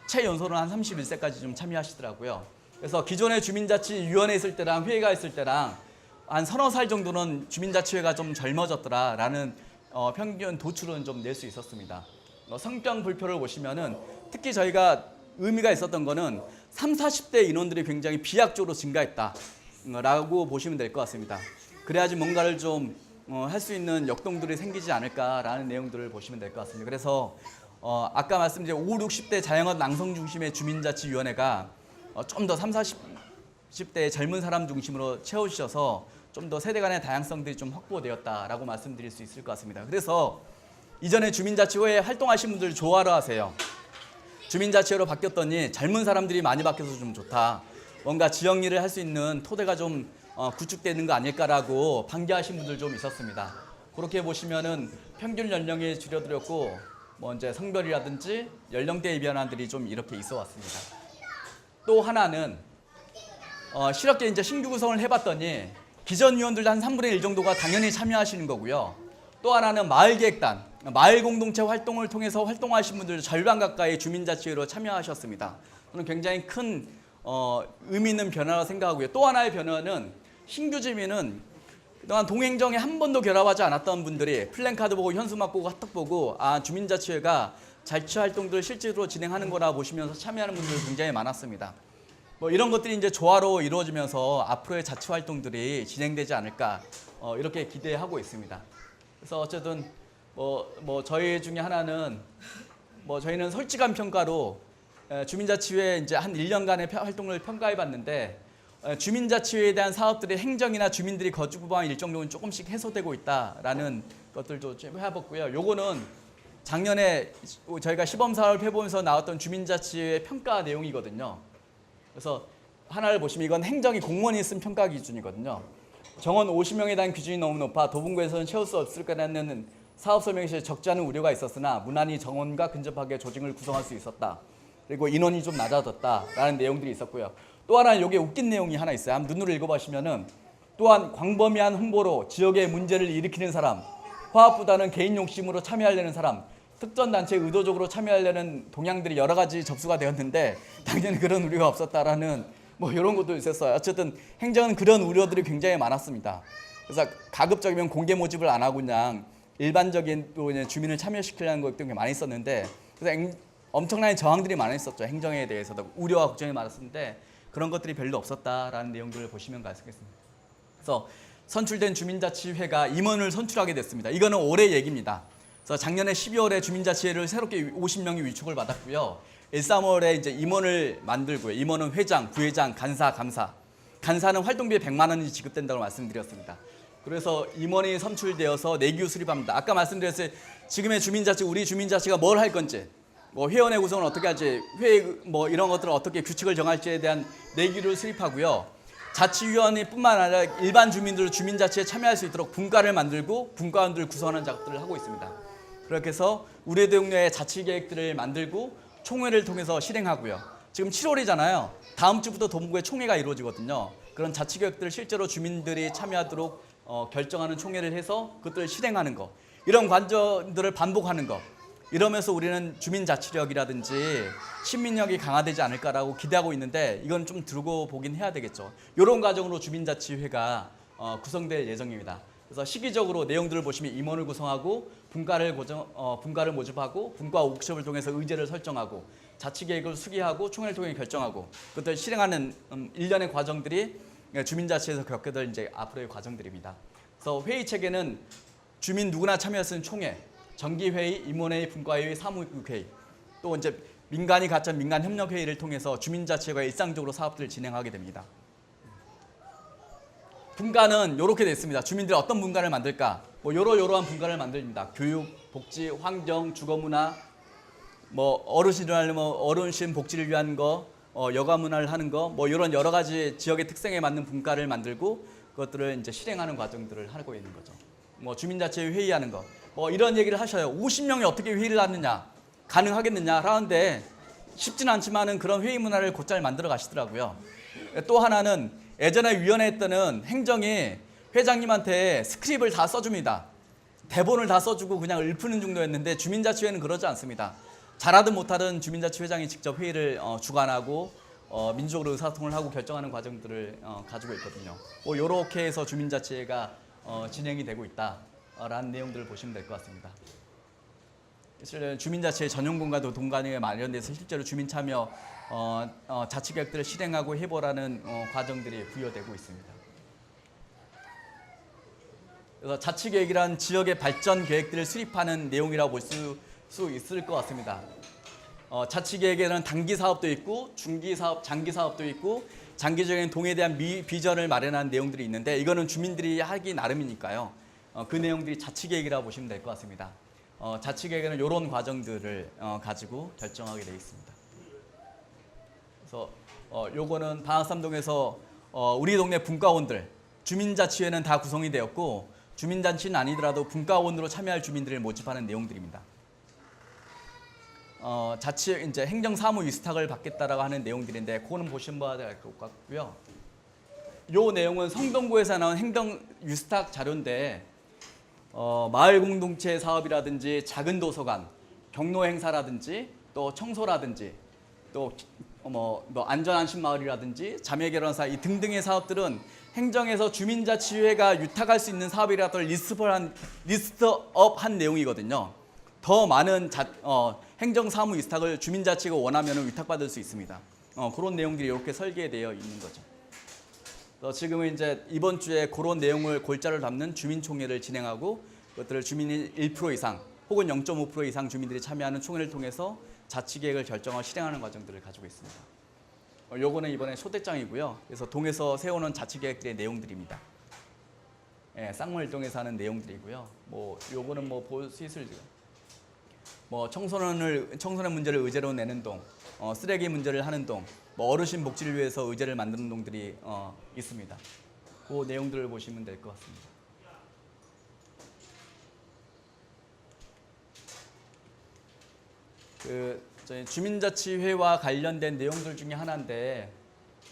최연소는 한 31세까지 좀 참여하시더라고요. 그래서 기존의 주민자치위원회 있을 때랑 회의가 있을 때랑 한 서너 살 정도는 주민자치회가 좀 젊어졌더라라는 평균 도출은 좀 낼 수 있었습니다. 성병 불표를 보시면은 특히 저희가 의미가 있었던 거는 30, 40대 인원들이 굉장히 비약적으로 증가했다라고 보시면 될 것 같습니다. 그래야지 뭔가를 좀 할 수 있는 역동들이 생기지 않을까라는 내용들을 보시면 될 것 같습니다. 그래서 아까 말씀드린 5, 60대 자영업 낭성 중심의 주민자치위원회가 좀 더 30, 40대 젊은 사람 중심으로 채워주셔서 좀 더 세대 간의 다양성들이 좀 확보되었다라고 말씀드릴 수 있을 것 같습니다. 그래서 이전에 주민자치회에 활동하신 분들 좋아라 하세요. 주민자치회로 바뀌었더니 젊은 사람들이 많이 바뀌어서 좀 좋다. 뭔가 지역 일을 할 수 있는 토대가 좀 구축되는 거 아닐까라고 반기하신 분들 좀 있었습니다. 그렇게 보시면은 평균 연령이 줄어들었고 뭐 이제 성별이라든지 연령대의 변화들이 좀 이렇게 있어 왔습니다. 또 하나는 실업계 이제 신규 구성을 해봤더니 기존 위원들 한 3분의 1 정도가 당연히 참여하시는 거고요. 또 하나는 마을계획단, 마을 공동체 활동을 통해서 활동하신 분들 절반 가까이 주민자치회로 참여하셨습니다. 저는 굉장히 큰 의미 있는 변화라고 생각하고요. 또 하나의 변화는 신규 주민은 그동안 동행정에 한 번도 결합하지 않았던 분들이 플랜카드 보고 현수막 보고 핫떡 보고 주민자치회가 자치활동들을 실제로 진행하는 거라 보시면서 참여하는 분들 굉장히 많았습니다. 뭐 이런 것들이 이제 조화로 이루어지면서 앞으로의 자치활동들이 진행되지 않을까 이렇게 기대하고 있습니다. 그래서 어쨌든 뭐 저희 중에 하나는 저희는 솔직한 평가로 주민자치회 이제 한 1년간의 활동을 평가해 봤는데 주민자치회에 대한 사업들의 행정이나 주민들이 거주 부방 일정 부분 조금씩 해소되고 있다라는 것들도 좀 해봤고요. 요거는 작년에 저희가 시범 사업을 해보면서 나왔던 주민자치회 평가 내용이거든요. 그래서 하나를 보시면 이건 행정이 공무원이 쓴 평가 기준이거든요. 정원 50명에 대한 기준이 너무 높아 도분구에서는 채울 수 없을 거라는 사업 설명에 적지 않은 우려가 있었으나 무난히 정원과 근접하게 조직을 구성할 수 있었다. 그리고 인원이 좀 낮아졌다라는 내용들이 있었고요. 또 하나 여기에 웃긴 내용이 하나 있어요. 한번 눈으로 읽어보시면은 또한 광범위한 홍보로 지역의 문제를 일으키는 사람, 화합보다는 개인 욕심으로 참여하려는 사람, 특정 단체에 의도적으로 참여하려는 동향들이 여러 가지 접수가 되었는데 당연히 그런 우려가 없었다라는 뭐 이런 것도 있었어요. 어쨌든 행정은 그런 우려들이 굉장히 많았습니다. 그래서 가급적이면 공개 모집을 안 하고 그냥 일반적인 또 주민을 참여시키려는 것도 많이 있었는데 그래서 엄청난 저항들이 많이 있었죠. 행정에 대해서도 우려와 걱정이 많았는데 그런 것들이 별로 없었다라는 내용들을 보시면 가겠습니다. 그래서 선출된 주민자치회가 임원을 선출하게 됐습니다. 이거는 올해 얘기입니다. 그래서 작년에 12월에 주민자치회를 새롭게 50명이 위촉을 받았고요. 1, 3월에 이제 임원을 만들고요. 임원은 회장, 부회장, 간사, 감사. 간사는 활동비에 100만 원이 지급된다고 말씀드렸습니다. 그래서 임원이 선출되어서 내규 수립합니다. 아까 말씀드렸어요. 지금의 주민자치, 우리 주민자치가 뭘 할 건지, 뭐 회원의 구성을 어떻게 할지, 회의 뭐 이런 것들을 어떻게 규칙을 정할지에 대한 내규를 수립하고요. 자치위원회뿐만 아니라 일반 주민들도 주민자치에 참여할 수 있도록 분과를 만들고 분과원들을 구성하는 작업들을 하고 있습니다. 그렇게 해서 우리 동네의 자치계획들을 만들고 총회를 통해서 실행하고요. 지금 7월이잖아요. 다음 주부터 도봉구에 총회가 이루어지거든요. 그런 자치계획들을 실제로 주민들이 참여하도록 결정하는 총회를 해서 그것들을 실행하는 거. 이런 과정들을 반복하는 거. 이러면서 우리는 주민자치력이라든지 시민력이 강화되지 않을까라고 기대하고 있는데 이건 좀 두고 보긴 해야 되겠죠. 이런 과정으로 주민자치회가 구성될 예정입니다. 그래서 시기적으로 내용들을 보시면 임원을 구성하고 분과를 모집하고 분과 워크숍을 통해서 의제를 설정하고 자치계획을 수기하고 총회를 통해 결정하고 그것을 실행하는 일련의 과정들이 주민자치에서 겪게 될 이제 앞으로의 과정들입니다. 그래서 회의 체계는 주민 누구나 참여할 수 있는 총회, 정기회의, 임원회의, 분과회의, 사무국회의, 또 이제 민간이 갖춘 민간협력회의를 통해서 주민자치회가 일상적으로 사업들을 진행하게 됩니다. 분과는 이렇게 됐습니다. 주민들이 어떤 분과를 만들까? 뭐 요러한 분과를 만듭니다. 교육, 복지, 환경, 주거문화, 뭐 어르신 복지를 위한 거, 여가 문화를 하는 거, 뭐 이런 여러 가지 지역의 특성에 맞는 분과를 만들고 그것들을 이제 실행하는 과정들을 하고 있는 거죠. 뭐 주민자치회 회의하는 거, 뭐 이런 얘기를 하셔요. 50명이 어떻게 회의를 하느냐, 가능하겠느냐 하는데 쉽지는 않지만은 그런 회의 문화를 곧잘 만들어 가시더라고요. 또 하나는 예전에 위원회 때는 행정이 회장님한테 스크립을 다 써줍니다. 대본을 다 써주고 그냥 읊는 정도였는데 주민자치회는 그러지 않습니다. 잘하든 못하든 주민자치회장이 직접 회의를 주관하고 민주적으로 의사소통을 하고 결정하는 과정들을 가지고 있거든요. 뭐 이렇게 해서 주민자치회가 진행이 되고 있다라는 내용들을 보시면 될 것 같습니다. 실제 주민자치회 전용공간도 동간에 마련돼서 실제로 주민 참여 자치계획들을 실행하고 해보라는 과정들이 부여되고 있습니다. 그래서 자치계획이란 지역의 발전 계획들을 수립하는 내용이라고 볼 수 있을 것 같습니다. 자치계획에는 단기 사업도 있고 중기 사업, 장기 사업도 있고 장기적인 동에 대한 비전을 마련하는 내용들이 있는데 이거는 주민들이 하기 나름이니까요. 그 내용들이 자치계획이라고 보시면 될 것 같습니다. 자치계획에는 이런 과정들을 가지고 결정하게 되어 있습니다. 그래서 요거는 방학삼동에서 우리 동네 분과원들, 주민자치회는 다 구성이 되었고 주민자치는 아니더라도 분과원으로 참여할 주민들을 모집하는 내용들입니다. 자치 이제 행정사무 위탁을 받겠다라고 하는 내용들인데 그거는 보시면 봐야 될 것 같고요. 요 내용은 성동구에서 나온 행정 위탁 자료인데 마을 공동체 사업이라든지 작은 도서관, 경로 행사라든지 또 청소라든지 또 뭐 안전안심 마을이라든지 자매결혼사 이 등등의 사업들은 행정에서 주민자치회가 위탁할 수 있는 사업이라도 리스트업한 내용이거든요. 더 많은 행정사무 위탁을 주민자치가 원하면 위탁받을 수 있습니다. 그런 내용들이 이렇게 설계되어 있는 거죠. 지금은 이제 이번 주에 그런 내용을 골자를 담는 주민총회를 진행하고 그것들을 주민이 1% 이상 혹은 0.5% 이상 주민들이 참여하는 총회를 통해서 자치계획을 결정하고 실행하는 과정들을 가지고 있습니다. 요거는 이번에 초대장이고요. 그래서 동에서 세우는 자치계획들의 내용들입니다. 예, 쌍물동에서 하는 내용들이고요. 뭐 요거는 뭐 볼 수 있을 뭐 청소년 문제를 의제로 내는 동, 쓰레기 문제를 하는 동, 뭐 어르신 복지를 위해서 의제를 만드는 동들이 있습니다. 그 내용들을 보시면 될 것 같습니다. 저희 주민자치회와 관련된 내용들 중에 하나인데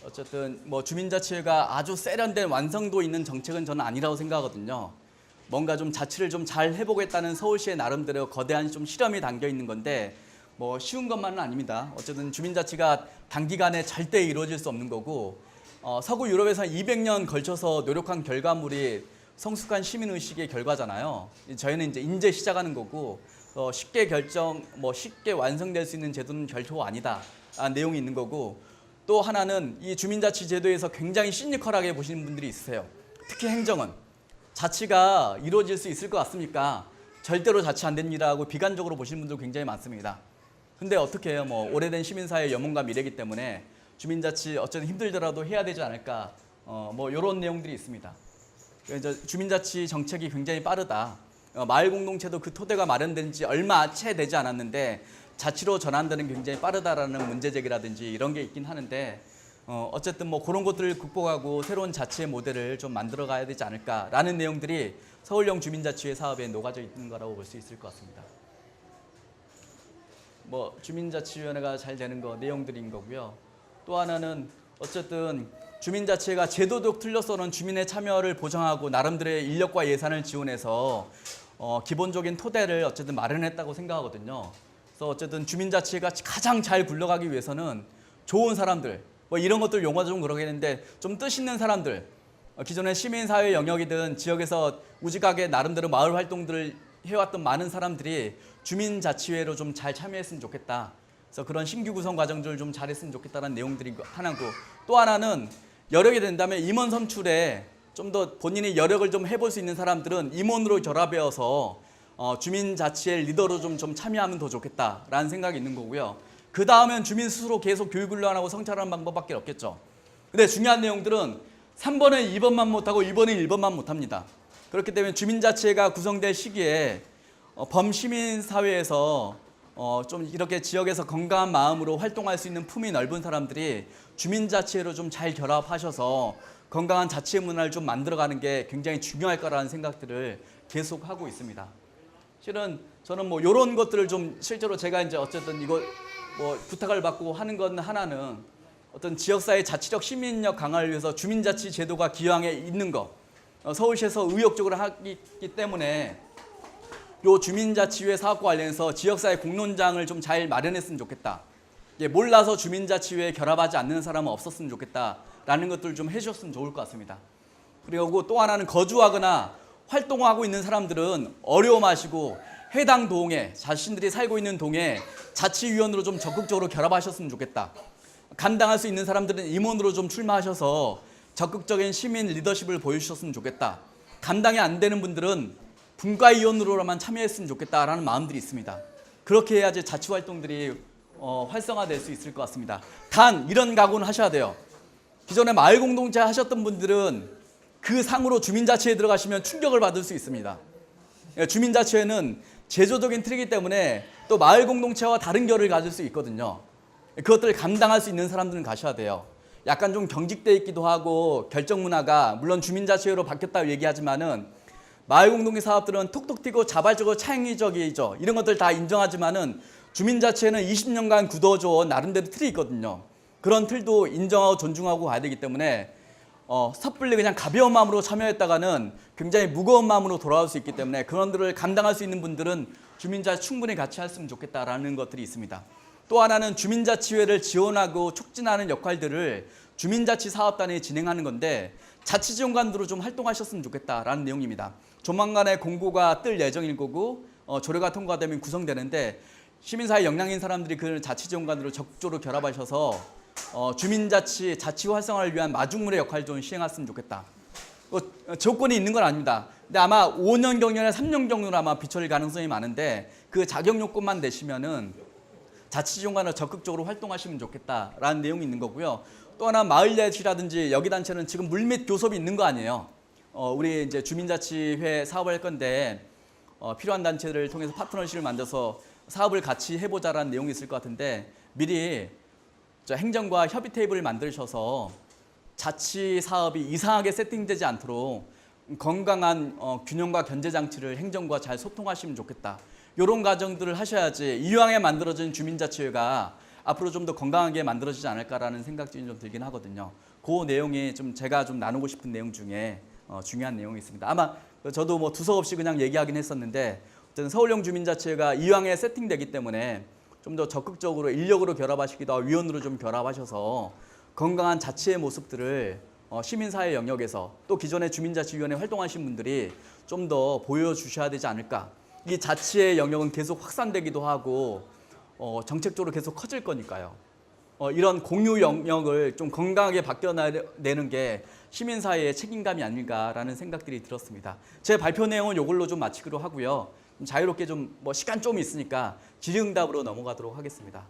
어쨌든 뭐 주민자치회가 아주 세련된 완성도 있는 정책은 저는 아니라고 생각하거든요. 뭔가 좀 자치를 좀 잘 해보겠다는 서울시의 나름대로 거대한 좀 실험이 담겨 있는 건데 뭐 쉬운 것만은 아닙니다. 어쨌든 주민자치가 단기간에 절대 이루어질 수 없는 거고 서구 유럽에서 200년 걸쳐서 노력한 결과물이 성숙한 시민의식의 결과잖아요. 저희는 이제 시작하는 거고 쉽게 쉽게 완성될 수 있는 제도는 결코 아니다. 내용이 있는 거고 또 하나는 이 주민자치 제도에서 굉장히 시니컬하게 보시는 분들이 있으세요. 특히 행정은 자치가 이루어질 수 있을 것 같습니까? 절대로 자치 안 됩니다 하고 비관적으로 보시는 분들 굉장히 많습니다. 근데 어떻게 해요? 뭐 오래된 시민사회 염원과 미래이기 때문에 주민자치 어쨌든 힘들더라도 해야 되지 않을까? 뭐 이런 내용들이 있습니다. 그래서 주민자치 정책이 굉장히 빠르다. 마을 공동체도 그 토대가 마련된 지 얼마 채 되지 않았는데 자치로 전환되는 게 굉장히 빠르다라는 문제 제기라든지 이런 게 있긴 하는데 어쨌든 뭐 그런 것들을 극복하고 새로운 자치의 모델을 좀 만들어 가야 되지 않을까라는 내용들이 서울형 주민자치회 사업에 녹아져 있는 거라고 볼 수 있을 것 같습니다. 뭐 주민자치위원회가 잘 되는 거 내용들인 거고요. 또 하나는 어쨌든 주민자치회가 제도적 틀로서는 주민의 참여를 보장하고 나름대로의 인력과 예산을 지원해서 기본적인 토대를 어쨌든 마련했다고 생각하거든요. 그래서 어쨌든 주민자치회가 가장 잘 굴러가기 위해서는 좋은 사람들, 뭐 이런 것들 용어 좀 그러겠는데 좀 뜻 있는 사람들, 기존의 시민사회 영역이든 지역에서 우직하게 나름대로 마을 활동들을 해왔던 많은 사람들이 주민자치회로 좀 잘 참여했으면 좋겠다. 그래서 그런 신규 구성 과정들을 좀 잘했으면 좋겠다는 내용들이 하나고 또 하나는 여력이 된다면 임원 선출에 좀 더 본인이 여력을 좀 해볼 수 있는 사람들은 임원으로 결합해서 주민자치회 리더로 좀 참여하면 더 좋겠다라는 생각이 있는 거고요. 그 다음엔 주민 스스로 계속 교육 훈련하고 성찰하는 방법밖에 없겠죠. 근데 중요한 내용들은 3번은 2번만 못하고 2번은 1번만 못합니다. 그렇기 때문에 주민자치회가 구성될 시기에 범시민사회에서 좀 이렇게 지역에서 건강한 마음으로 활동할 수 있는 품이 넓은 사람들이 주민자치회로 좀 잘 결합하셔서 건강한 자치의 문화를 좀 만들어가는 게 굉장히 중요할 거라는 생각들을 계속 하고 있습니다. 실은 저는 뭐 이런 것들을 좀 실제로 제가 이제 어쨌든 이거 뭐 부탁을 받고 하는 건 하나는 어떤 지역사회 자치력 시민력 강화를 위해서 주민자치 제도가 기왕에 있는 거 서울시에서 의욕적으로 하기 때문에 요 주민자치회 사업과 관련해서 지역사회 공론장을 좀 잘 마련했으면 좋겠다. 몰라서 주민자치회에 결합하지 않는 사람은 없었으면 좋겠다라는 것들을 좀 해주셨으면 좋을 것 같습니다. 그리고 또 하나는 거주하거나 활동하고 있는 사람들은 어려워하시고 해당 동에 자신들이 살고 있는 동에 자치위원으로 좀 적극적으로 결합하셨으면 좋겠다. 감당할 수 있는 사람들은 임원으로 좀 출마하셔서 적극적인 시민 리더십을 보여주셨으면 좋겠다. 감당이 안 되는 분들은 분과위원으로만 참여했으면 좋겠다라는 마음들이 있습니다. 그렇게 해야지 자치활동들이 활성화될 수 있을 것 같습니다. 단 이런 각오는 하셔야 돼요. 기존에 마을 공동체 하셨던 분들은 그 상으로 주민자치회에 들어가시면 충격을 받을 수 있습니다. 주민자치회는 제도적인 틀이기 때문에 또 마을 공동체와 다른 결을 가질 수 있거든요. 그것들을 감당할 수 있는 사람들은 가셔야 돼요. 약간 좀 경직돼 있기도 하고 결정 문화가 물론 주민자치회로 바뀌었다고 얘기하지만은 마을 공동체 사업들은 톡톡 튀고 자발적으로 창의적이죠. 이런 것들 다 인정하지만은 주민자치회는 20년간 굳어져온 나름대로 틀이 있거든요. 그런 틀도 인정하고 존중하고 가야 되기 때문에 섣불리 그냥 가벼운 마음으로 참여했다가는 굉장히 무거운 마음으로 돌아올 수 있기 때문에 그런 들을 감당할 수 있는 분들은 주민자치 충분히 같이 했으면 좋겠다라는 것들이 있습니다. 또 하나는 주민자치회를 지원하고 촉진하는 역할들을 주민자치 사업단이 진행하는 건데 자치지원관으로 좀 활동하셨으면 좋겠다라는 내용입니다. 조만간에 공고가 뜰 예정일 거고 조례가 통과되면 구성되는데 시민사회 역량인 사람들이 그 자치지원관으로 적극적으로 결합하셔서 주민자치, 자치 활성화를 위한 마중물의 역할을 좀 시행했으면 좋겠다. 조건이 있는 건 아닙니다. 근데 아마 5년 경력이나 3년 경력으로 아마 비춰질 가능성이 많은데 그 자격 요건만 내시면은 자치지원관으로 적극적으로 활동하시면 좋겠다라는 내용이 있는 거고요. 또 하나 마을예치라든지 여기단체는 지금 물밑 교섭이 있는 거 아니에요. 우리 이제 주민자치회 사업을 할 건데 필요한 단체를 통해서 파트너십을 만들어서 사업을 같이 해보자라는 내용이 있을 것 같은데 미리 행정과 협의 테이블을 만드셔서 자치 사업이 이상하게 세팅되지 않도록 건강한 균형과 견제 장치를 행정과 잘 소통하시면 좋겠다. 이런 과정들을 하셔야지 이왕에 만들어진 주민자치회가 앞으로 좀 더 건강하게 만들어지지 않을까라는 생각이 좀 들긴 하거든요. 그 내용이 좀 제가 좀 나누고 싶은 내용 중에 중요한 내용이 있습니다. 아마 저도 뭐 두서없이 그냥 얘기하긴 했었는데 어쨌든 서울형 주민자치회가 이왕에 세팅되기 때문에 좀 더 적극적으로 인력으로 결합하시기도 하고 위원으로 좀 결합하셔서 건강한 자치의 모습들을 시민사회 영역에서 또 기존의 주민자치위원회 활동하신 분들이 좀 더 보여주셔야 되지 않을까. 이 자치의 영역은 계속 확산되기도 하고 정책적으로 계속 커질 거니까요. 이런 공유 영역을 좀 건강하게 바뀌어내는 게 시민사회의 책임감이 아닌가라는 생각들이 들었습니다. 제 발표 내용은 이걸로 좀 마치기로 하고요. 자유롭게 좀 시간 좀 있으니까 질의응답으로 넘어가도록 하겠습니다.